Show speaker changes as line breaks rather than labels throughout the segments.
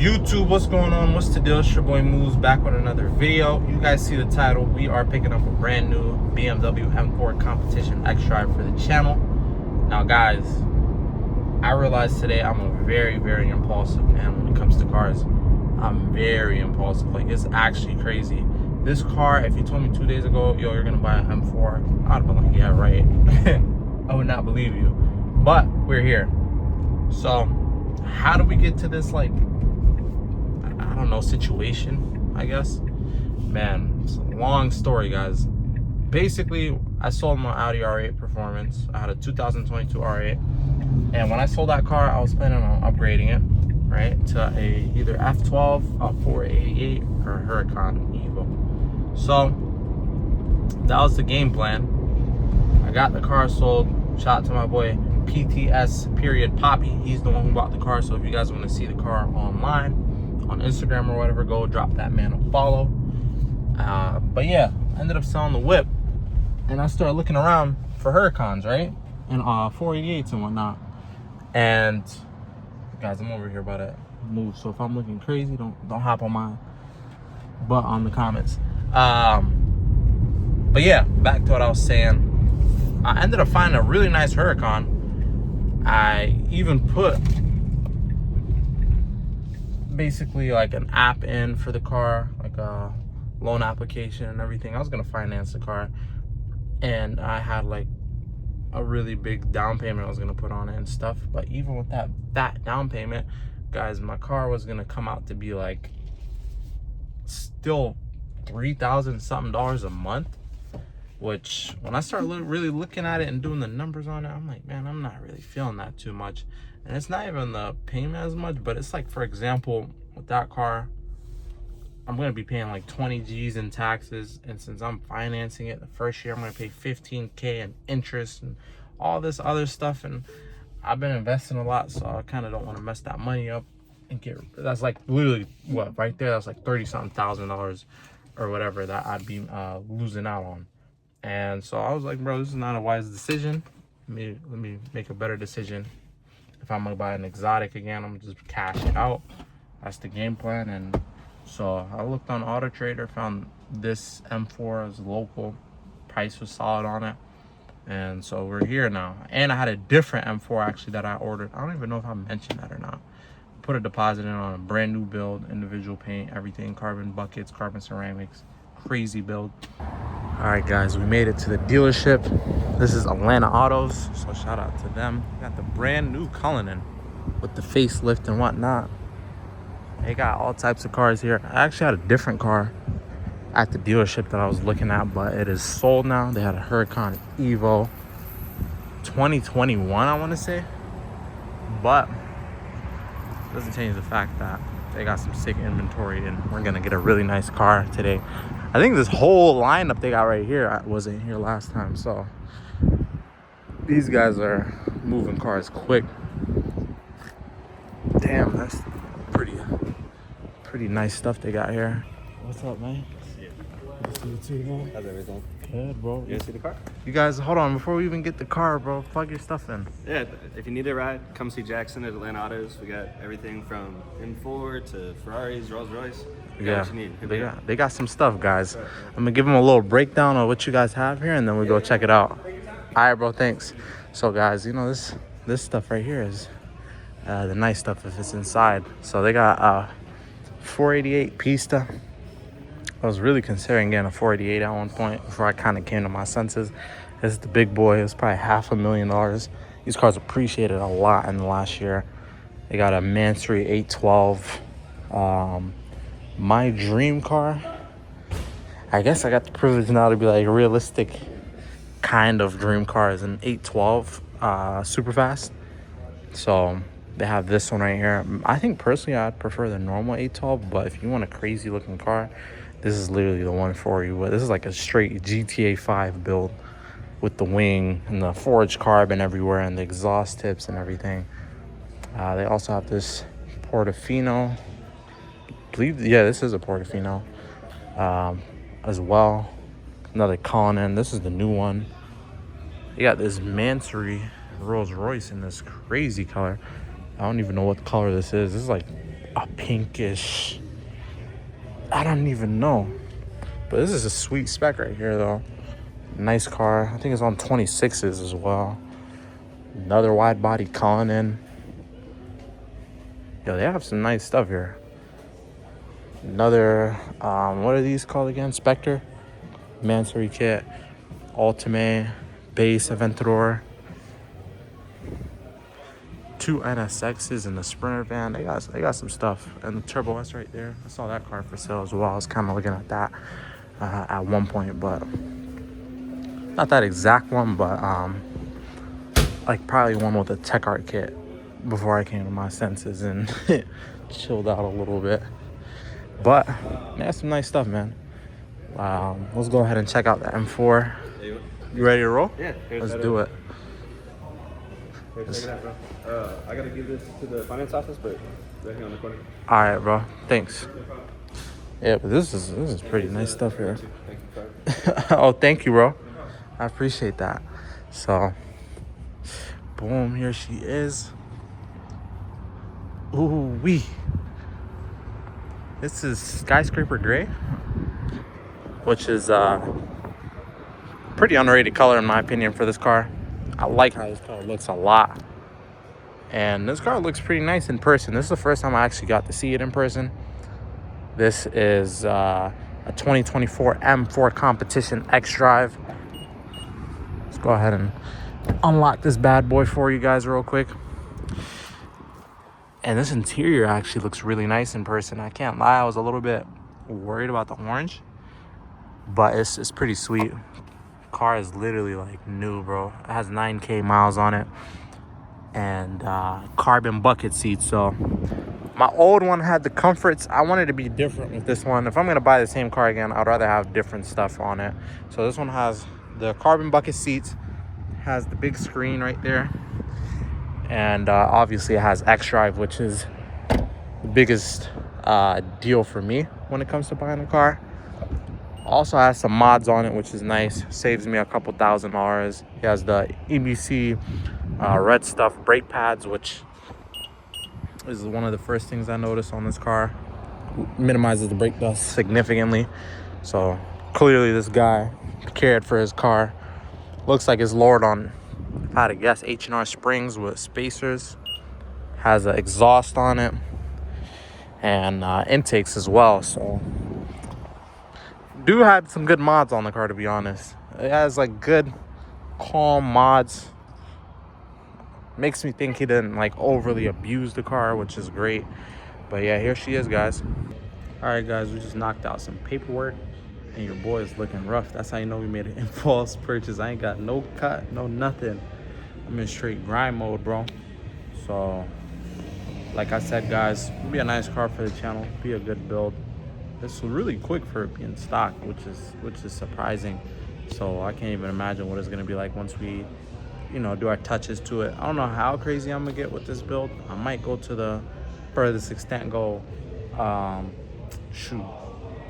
YouTube, what's going on? What's the deal? It's your boy Moose back with another video. You guys see the title. We are picking up a brand new BMW M4 Competition X Drive for the channel. Now guys, I realized today I'm a very impulsive man when it comes to cars. I'm very impulsive. Like, it's actually crazy. This car, if you told me 2 days ago, yo, you're gonna buy an M4, I'd have been like, yeah, right. I would not believe you. But we're here. So how do we get to this, like, I don't know, situation, I guess? Man, it's a long story, guys. Basically, I sold my Audi R8 Performance. I had a 2022 R8, and when I sold that car, I was planning on upgrading it, right, to a either F12, a 488, or a Huracan Evo. So that was the game plan. I got the car sold. Shout out to my boy PTS period Poppy. He's the one who bought the car. So if you guys want to see the car online on Instagram or whatever, go drop that man a follow. But yeah, I ended up selling the whip, and I started looking around for Huracans, right, and 488s and whatnot. And guys, I'm over here about to move, so if I'm looking crazy, don't hop on my butt on the comments. But yeah, back to what I was saying. I ended up finding a really nice Huracan. I even put basically like an app in for the car, like a loan application and everything. I was gonna finance the car, and I had like a really big down payment I was gonna put on it and stuff. But even with that down payment, guys, my car was gonna come out to be like still $3,000 something a month. Which, when I start really looking at it and doing the numbers on it, I'm like, man, I'm not really feeling that too much. And it's not even the payment as much, but it's like, for example, with that car, I'm going to be paying like 20 G's in taxes. And since I'm financing it, the first year I'm going to pay 15K in interest and all this other stuff. And I've been investing a lot, so I kind of don't want to mess that money up and that's like literally what, right there, that's like $30-something thousand or whatever that I'd be losing out on. And so I was like, bro, this is not a wise decision. Let me make a better decision. If I'm gonna buy an exotic again, I'm gonna just cash it out. That's the game plan. And so I looked on Auto Trader, found this M4 as local. Price was solid on it. And so we're here now. And I had a different M4 actually that I ordered. I don't even know if I mentioned that or not. Put a deposit in on a brand new build, individual paint, everything, carbon buckets, carbon ceramics, crazy build. All right, guys, we made it to the dealership. This is Atlanta Autos, so shout out to them. Got the brand new Cullinan with the facelift and whatnot. They got all types of cars here. I actually had a different car at the dealership that I was looking at, but it is sold now. They had a Huracan Evo 2021, I want to say, but it doesn't change the fact that they got some sick inventory, and we're gonna get a really nice car today. I think this whole lineup they got right here wasn't here last time, so these guys are moving cars quick. Damn, that's pretty nice stuff they got here. What's up, man? Good to see you too, man.
How's everything?
Good, bro.
You guys see the car?
You guys, hold on, before we even get the car, bro, plug your stuff in.
Yeah, if you need a ride, come see Jackson at Atlanta Autos. We got everything from M4 to Ferraris, Rolls Royce.
Yeah,
what you need.
they got some stuff, guys. I'm gonna give them a little breakdown of what you guys have here, and then we go check it out. All right, bro, thanks. So guys, you know, this stuff right here is the nice stuff if it's inside. So they got 488 Pista. I was really considering getting a 488 at one point before I kind of came to my senses. This is the big boy. It's probably $500,000. These cars appreciated a lot in the last year. They got a Mansory 812. My dream car, I guess I got the privilege now to be like a realistic kind of dream car, is an 812 super fast. So they have this one right here. I think personally I'd prefer the normal 812, but if you want a crazy looking car, this is literally the one for you. But this is like a straight GTA 5 build with the wing and the forged carbon everywhere and the exhaust tips and everything. They also have this Portofino. I believe, yeah, this is a Portofino as well. Another Cullinan. This is the new one. You got this Mansory Rolls Royce in this crazy color. I don't even know what color this is. This is like a pinkish. I don't even know. But this is a sweet spec right here, though. Nice car. I think it's on 26s as well. Another wide body Cullinan. Yo, they have some nice stuff here. Another, what are these called again? Spectre? Mansory kit. Ultimate. Base Aventador. 2 NSXs and the Sprinter van. They got some stuff. And the Turbo S right there. I saw that car for sale as well. I was kind of looking at that at one point, but not that exact one, but like probably one with a Tech Art kit before I came to my senses and chilled out a little bit. But that's some nice stuff, man. Let's go ahead and check out the M4. You ready to roll?
Yeah.
Let's do it.
Here, check it out, bro. I gotta give this to the finance office, but right here on the corner.
All right, bro. Thanks. Yeah, but this is pretty nice stuff here.
Thank you.
Oh, thank you, bro. I appreciate that. So, boom, here she is. Ooh wee. This is Skyscraper Gray, which is pretty underrated color in my opinion for this car. I like how this car looks a lot. And this car looks pretty nice in person. This is the first time I actually got to see it in person. This is a 2024 M4 Competition X-Drive. Let's go ahead and unlock this bad boy for you guys real quick. And this interior actually looks really nice in person. I can't lie, I was a little bit worried about the orange, but it's pretty sweet. Car is literally like new, bro. It has 9K miles on it and carbon bucket seats. So my old one had the comforts. I wanted to be different with this one. If I'm gonna buy the same car again, I'd rather have different stuff on it. So this one has the carbon bucket seats, has the big screen right there, and obviously it has X-Drive, which is the biggest deal for me when it comes to buying a car. Also has some mods on it, which is nice. Saves me a couple $1,000. He has the EBC red stuff brake pads, which is one of the first things I noticed on this car. Minimizes the brake dust significantly. So clearly this guy cared for his car. Looks like it's lowered on, if I had to guess, H&R springs with spacers. Has an exhaust on it and intakes as well. So do have some good mods on the car, to be honest. It has like good calm mods. Makes me think he didn't like overly abuse the car, which is great. But yeah, here she is, guys. All right, guys, we just knocked out some paperwork and your boy is looking rough. That's how you know we made an impulse purchase. I ain't got no cut, no nothing. I'm in straight grind mode, bro. So like I said, guys, it'll be a nice car for the channel, be a good build. This was really quick for it being stock, which is surprising. So I can't even imagine what it's gonna be like once we, you know, do our touches to it. I don't know how crazy I'm gonna get with this build. I might go to the furthest extent, go shoot,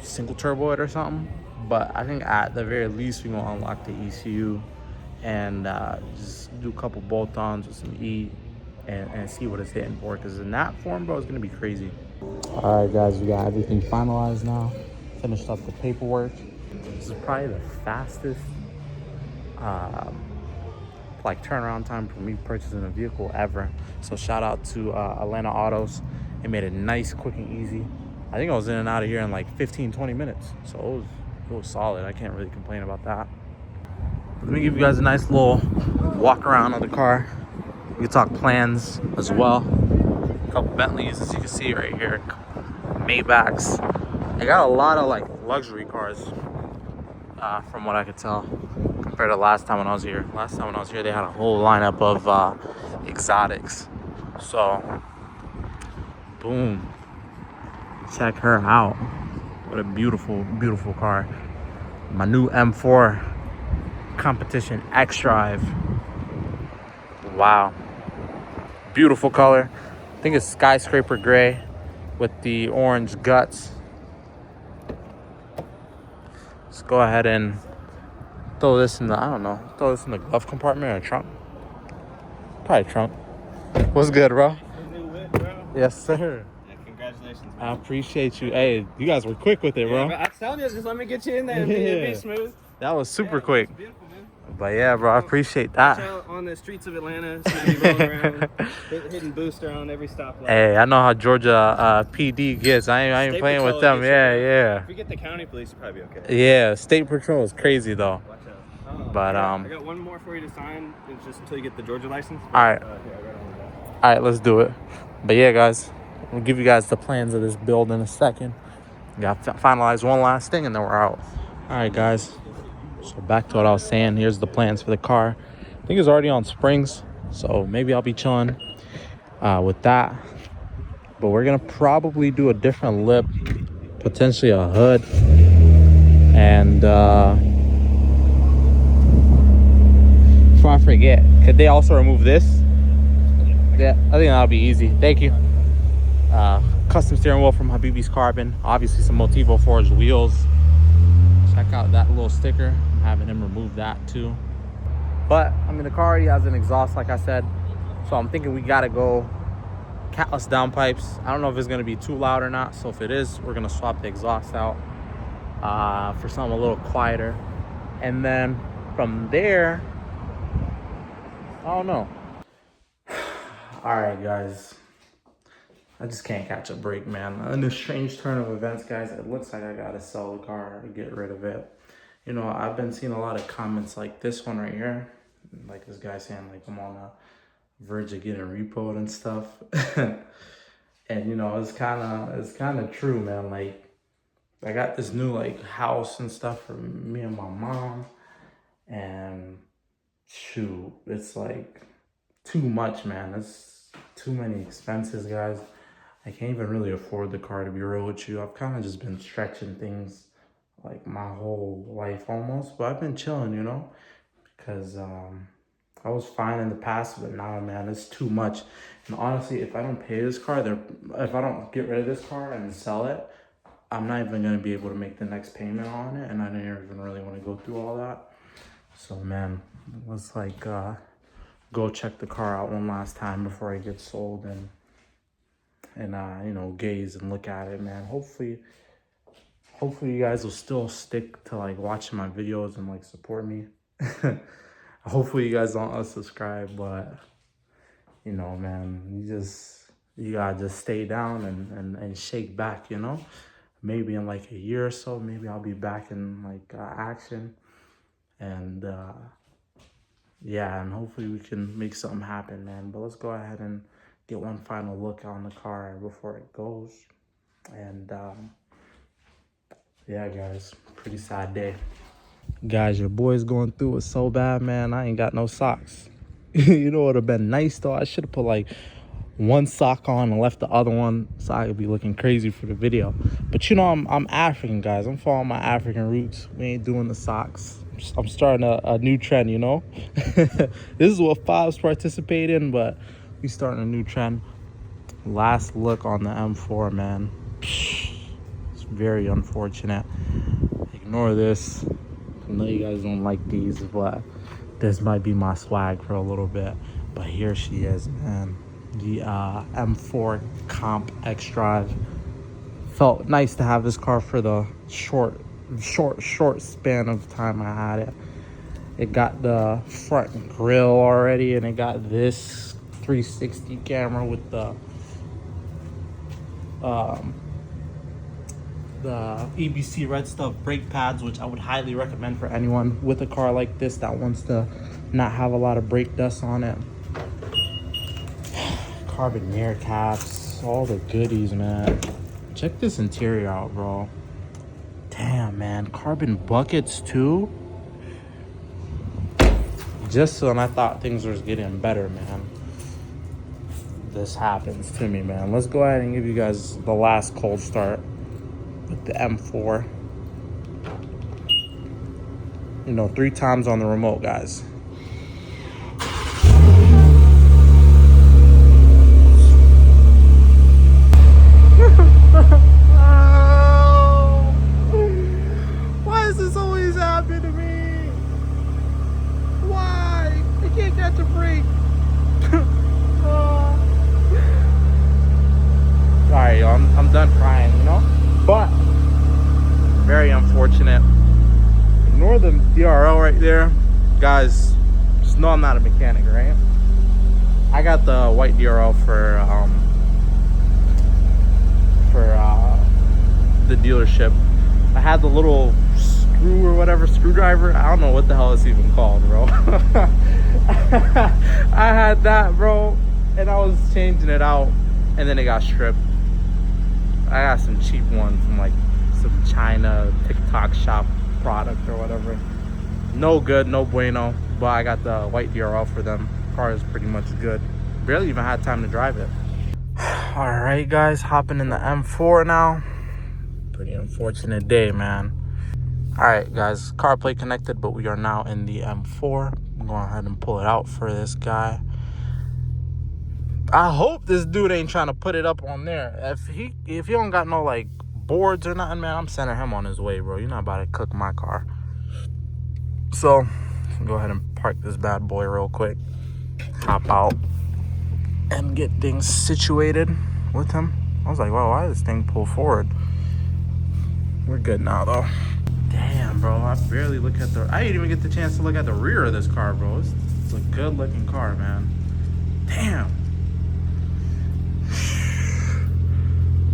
single turbo it or something. But I think at the very least we're gonna unlock the ECU and just do a couple bolt-ons with some E and see what it's hitting for. Because in that form, bro, it's gonna be crazy. All right, guys, we got everything finalized now. Finished up the paperwork. This is probably the fastest like turnaround time for me purchasing a vehicle ever. So shout out to Atlanta Autos. It made it nice, quick and easy. I think I was in and out of here in like 15-20 minutes. So it was solid. I can't really complain about that. Let me give you guys a nice little walk around of the car. We can talk plans as well. A couple Bentleys, as you can see right here. Maybachs. They got a lot of like luxury cars from what I could tell compared to last time when I was here. Last time when I was here, they had a whole lineup of exotics. So, boom. Check her out. What a beautiful, beautiful car. My new M4 Competition X-Drive. Wow. Beautiful color. I think it's skyscraper gray with the orange guts. Let's go ahead and throw this in the, I don't know, throw this in the glove compartment or trunk. Probably trunk. What's good, bro?
New whip, bro.
Yes, sir.
Yeah, Congratulations,
I
man.
appreciate you. Hey, you guys were quick with it, bro.
Yeah, I was telling you, just let me get you in there and be smooth.
That was super
Yeah,
quick.
it's beautiful, man.
But yeah, bro, I appreciate
Watch
that.
out on the streets of Atlanta. It's gonna be rolling around, hitting booster on every stoplight.
Hey, I know how Georgia PD gets. I ain't
State
playing with
Patrol
them.
gets you,
Yeah,
If we get the county police, you'll probably be okay.
yeah. Yeah, State Patrol is crazy though.
Watch out.
But
I got one more for you to sign. It's just until you get the Georgia license.
All right.
Here, I got all that.
All right, let's do it. But yeah, guys, I'll give you guys the plans of this build in a second. Got to finalize one last thing and then we're out. All right, guys. So back to what I was saying. Here's the plans for the car. I think it's already on springs, so maybe I'll be chilling with that. But we're gonna probably do a different lip, potentially a hood, and before I forget, could they also remove this? Yeah, I think that'll be easy. Thank you. Custom steering wheel from Habibi's Carbon. Obviously some Motivo forged wheels. Check out that little sticker. I'm having him remove that too. But I mean, the car already has an exhaust, like I said, so I'm thinking we gotta go catless downpipes. I don't know if it's gonna be too loud or not, so if it is, we're gonna swap the exhaust out for something a little quieter, and then from there, I don't know. All right, guys, I just can't catch a break, man. In this strange turn of events, guys, it looks like I gotta sell the car to get rid of it. You know, I've been seeing a lot of comments like this one right here, like this guy saying like I'm on the verge of getting repoed and stuff. And you know, it's kind of true, man. Like, I got this new like house and stuff for me and my mom, and shoot, it's like too much, man. It's too many expenses, guys. I can't even really afford the car, to be real with you. I've kind of just been stretching things like my whole life almost, but I've been chilling, you know, because I was fine in the past, but now, man, it's too much. And honestly, if I don't pay this car, if I don't get rid of this car and sell it, I'm not even going to be able to make the next payment on it, and I didn't even really want to go through all that. So, man, let's like go check the car out one last time before it gets sold, and you know, gaze and look at it, man. Hopefully you guys will still stick to like watching my videos and like support me. Hopefully you guys don't unsubscribe, but you know, man, you gotta just stay down and shake back, you know. Maybe in like a year or so, maybe I'll be back in like action, and yeah, and hopefully we can make something happen, man. But let's go ahead and get one final look on the car before it goes. And yeah, guys, pretty sad day. Guys, your boy's going through it so bad, man. I ain't got no socks. You know, it would have been nice though. I should have put like one sock on and left the other one so I could be looking crazy for the video. But you know, I'm African, guys. I'm following my African roots. We ain't doing the socks. I'm starting a new trend, you know. This is what Fives participate in, but we starting a new trend. Last look on the M4, man. It's very unfortunate. Ignore this. I know you guys don't like these, but this might be my swag for a little bit. But here she is, man. The M4 Comp X Drive. Felt nice to have this car for the short span of time I had it. It got the front grille already, and it got this 360 camera with the EBC Red Stuff brake pads, which I would highly recommend for anyone with a car like this that wants to not have a lot of brake dust on it. Carbon mirror caps, all the goodies, man. Check this interior out, bro. Damn, man. Carbon buckets too. Just when I thought things was getting better, man, this happens to me, man. Let's go ahead and give you guys the last cold start with the M4. You know, 3 times on the remote, guys. Why does this always happen to me? Why? I can't catch a break. Alright, y'all, I'm I'm done crying, you know. But very unfortunate. Ignore the DRL right there, guys. Just know I'm not a mechanic, right? I got the white DRL for the dealership. I had the little screw or whatever, screwdriver. I don't know what the hell it's even called, bro. I had that, bro, and I was changing it out, and then it got stripped. I got some cheap one from like some China TikTok shop product or whatever. No good, no bueno. But I got the white DRL for them. Car is pretty much good. Barely even had time to drive it. All right, guys, hopping in the M4 now. Pretty unfortunate day, man. All right, guys, CarPlay connected, but we are now in the M4. I'm going ahead and pull it out for this guy. I hope this dude ain't trying to put it up on there. If he don't got no like boards or nothing, man, I'm sending him on his way, bro. You're not about to cook my car. So go ahead and park this bad boy real quick, hop out, and get things situated with him. I was like, wow, why did this thing pull forward? We're good now, though. Damn, bro, I barely look at the... I didn't even get the chance to look at the rear of this car, bro. It's a good-looking car, man. Damn.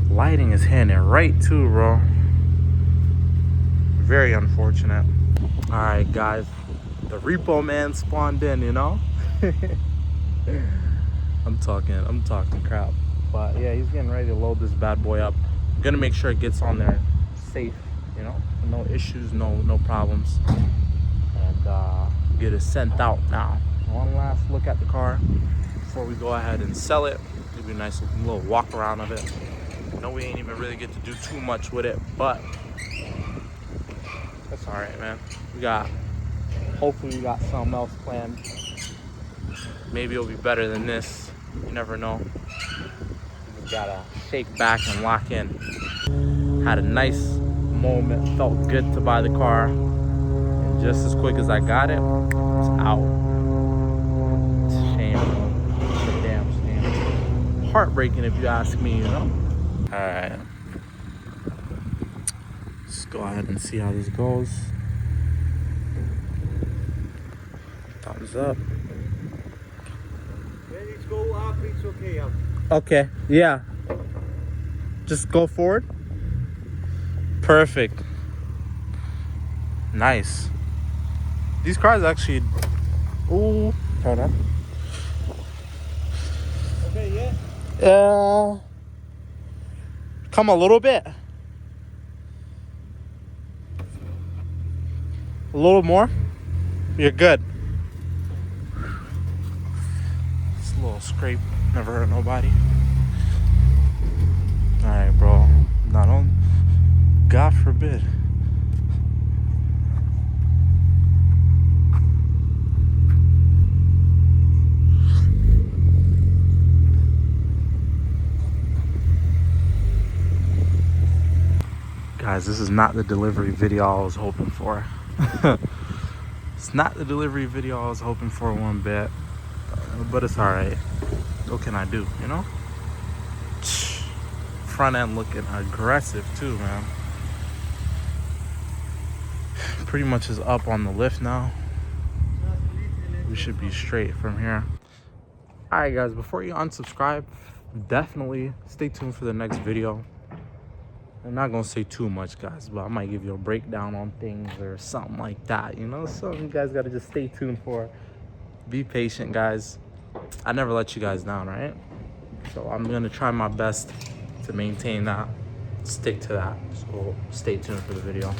Lighting is hitting it right, too, bro. Very unfortunate. All right, guys. The repo man spawned in, you know? I'm talking crap. But, yeah, he's getting ready to load this bad boy up. I'm gonna make sure it gets on there safe, you know, no issues, no problems, and get it sent out now. One last look at the car before we go ahead and sell it. Give you a nice little walk around of it. I know we ain't even really get to do too much with it, but that's all right, man. Hopefully we got something else planned. Maybe it'll be better than this. You never know. We just gotta shake back and lock in. Had a nice moment, felt good to buy the car, and just as quick as I got it, it's out. It's a shame, bro. It's a damn shame. Heartbreaking if you ask me, you know. All right, let's go ahead and see how this goes. Thumbs up.
When it go up, it's okay up.
Okay, yeah. Just go forward. Perfect. Nice. These cars actually... Ooh, hold on.
Okay, yeah?
Come a little bit. A little more. You're good. It's a little scrape. Never hurt nobody. Alright, bro. Not on... God forbid. Guys, this is not the delivery video I was hoping for. It's not the delivery video I was hoping for one bit. But it's alright. What can I do, you know? Front end looking aggressive too, man. Pretty much is up on the lift now. We should be straight from here. All right, guys, before you unsubscribe, definitely stay tuned for the next video. I'm not gonna say too much, guys, but I might give you a breakdown on things or something like that, you know? So you guys gotta just stay tuned for. Be patient, guys. I never let you guys down, right? So I'm gonna try my best to maintain that, stick to that. So stay tuned for the video.